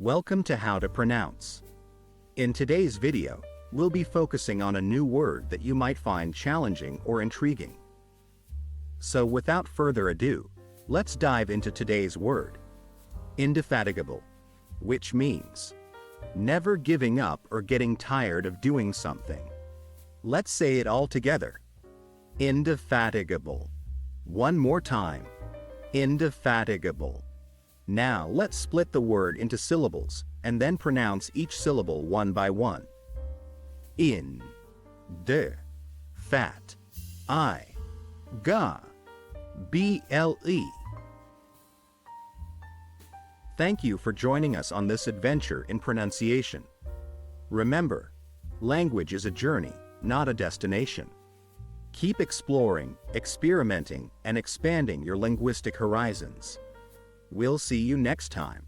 Welcome to How to Pronounce. In today's video, we'll be focusing on a new word that you might find challenging or intriguing. So without further ado, let's dive into today's word. Indefatigable, which means never giving up or getting tired of doing something. Let's say it all together. Indefatigable. One more time. Indefatigable. Now let's split the word into syllables and then pronounce each syllable one by one. In, de, fat, I, ga, ble. Thank you for joining us on this adventure in pronunciation. Remember, language is a journey, not a destination. Keep exploring, experimenting, and expanding your linguistic horizons. We'll see you next time.